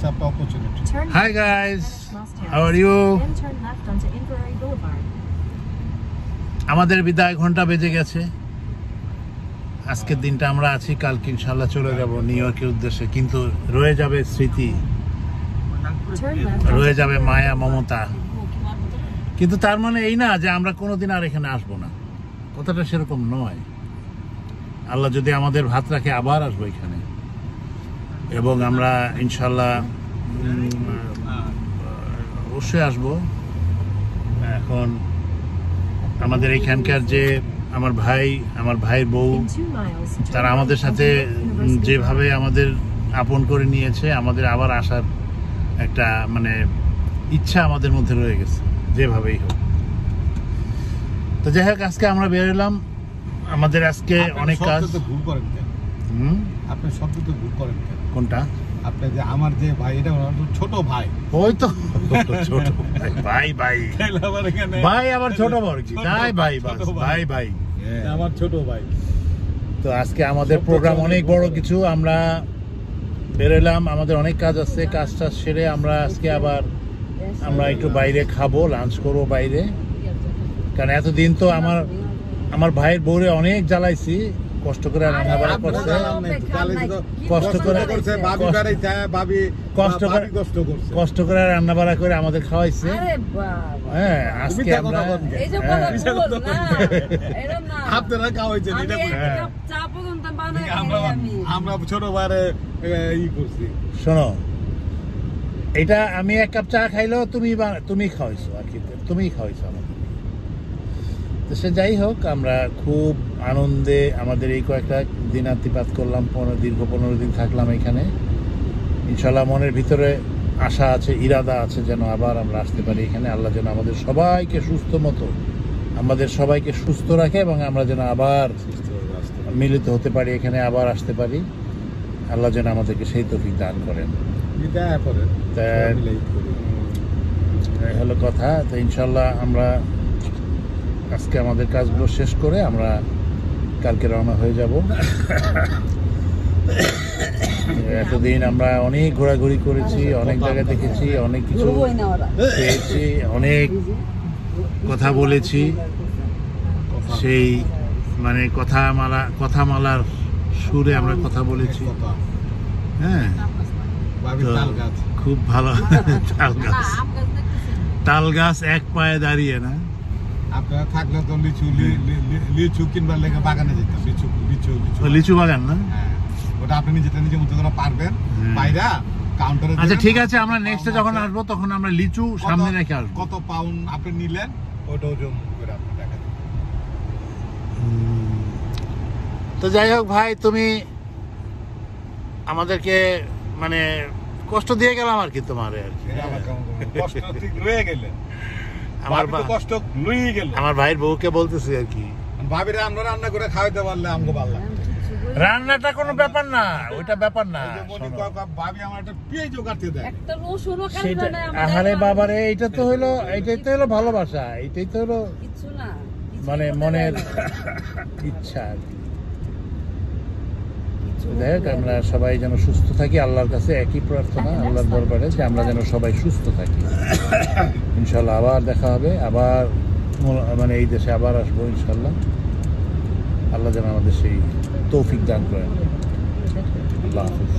up opportunity. Hi guys, how are you? আমাদের বিদায় ঘন্টা বেজে গেছে। আজকের দিনটা আমরা আছি, কালকে ইনশাআল্লাহ চলে যাব নিউ ইয়র্কের উদ্দেশ্যে, কিন্তু রয়ে যাবে স্মৃতি, রয়ে যাবে মায়া মমতা। কিন্তু তার মানে এই না যে আমরা কোনোদিন আর এখানে আসবো না, কথাটা সেরকম নয়। আল্লাহ যদি আমাদের ভাত রাখে আবার আসবো এখানে, এবং আমরা ইনশাআল্লাহ অবশ্যই আসবো। এখন আমাদের এখানকার যে আমার ভাইয়ের বউ, তারা আমাদের সাথে যেভাবে আমাদের আপন করে নিয়েছে, আমাদের আবার আসার একটা মানে ইচ্ছা আমাদের মধ্যে রয়ে গেছে, যেভাবেই হোক। তো যাই হোক, আজকে আমরা বেরোলাম। আমাদের আজকে অনেক কাজ। আপনি শব্দতে ভুল করেন কোনটা? আপনি যে আমার যে ভাই, এটা ছোট ভাই। ওই তো ছোট ভাই ভাই ভাই আবার ছোট বড় কি তাই ভাই, ভাই ভাই আমার ছোট ভাই। তো আজকে আমাদের প্রোগ্রাম অনেক বড় কিছু। আমরা বেরোলাম, আমাদের অনেক কাজ আছে। কাজটা সেরে আমরা আজকে আবার একটু বাইরে খাবো, লাঞ্চ করবো বাইরে। কারণ এতদিন তো আমার ভাইয়ের বউরে অনেক জ্বালাইছি, কষ্ট করে রান্না বাড়া করছে, কষ্ট করে রান্না বাড়া করে আমাদের খাওয়াইছে। হ্যাঁ, আজকে আপনারা খাওয়াইছেন, আমরা ছোট ভাইরে ই করছি। শোনো, এটা আমি এক কাপ চা খাইলেও তুমি খাওয়াইছো, আর কি তুমিই খাওয়াইছো আমাকে। তো সে যাই হোক, আমরা খুব আনন্দে আমাদের এই কয়েকটা দিন আতিপাত করলাম, দীর্ঘ 15 দিন থাকলাম এখানে। ইনশাল্লাহ মনের ভিতরে আশা আছে, ইরাদা আছে যেন আবার আমরা আসতে পারি এখানে। আল্লাহ যেন আমাদের সবাইকে সুস্থ রাখে, এবং আমরা যেন আবার মিলিত হতে পারি এখানে, আবার আসতে পারি। আল্লাহ যেন আমাদেরকে সেই তৌফিক দান করেন। এই হলো কথা। তো ইনশাল্লাহ আমরা আজকে আমাদের কাজগুলো শেষ করে আমরা কালকে রওনা হয়ে যাব। এতদিন আমরা অনেক ঘোরাঘুরি করেছি, অনেক জায়গা দেখেছি, অনেক কিছু পেয়েছি, অনেক কথা বলেছি। সেই মানে কথামালার সুরে আমরা কথা বলেছি। হ্যাঁ, খুব ভালো। তাল গাছ এক পায়ে দাঁড়িয়ে না। আপনারা থাকলে তো লিচু কিনবার লেগে বাগানে যেতাম। লিচু বাগান না? ওটা আপনি নিজের মতো করে পারবেন বাইরা কাউন্টারে। আচ্ছা ঠিক আছে, আমরা নেক্সটে যখন আসবো তখন আমরা লিচু সামনে রেখে আসবো। কত পাউন্ড আপনি নিলেন ওটা ওজন করে আপনি টাকা দিবেন। তো যাই হোক ভাই, তুমি আমাদেরকে মানে কষ্ট দিয়ে গেলাম আর কি, তোমার আর কি কষ্ট ঠিক রয়ে গেলে আমার ভাইয়ের বউকে বলতেছি আর কি, ভাবিরা আমরা রান্না করে খাওয়াইতে পারলে আমগো ভালো লাগে। রান্নাটা কোনো ব্যাপার না, ওইটা ব্যাপার না। ভাবি আমার একটা পেঁয়াজও কাটতে দেয় একটা রসুনও কাটবে না। আহারে বাবারে, এটাই তো হলো ভালোবাসা, এটাই তো হলো কিছু না, মানে মনের ইচ্ছা আর কি। দেখ, আমরা সবাই যেন সুস্থ থাকি, আল্লাহর কাছে একই প্রার্থনা, আল্লাহর দরবারে যে আমরা যেন সবাই সুস্থ থাকি। ইনশাল্লাহ আবার দেখা হবে, আবার মানে এই দেশে আবার আসবো ইনশাল্লাহ। আল্লাহ যেন আমাদের সেই তৌফিক দান করেন। আল্লাহ হাফেজ।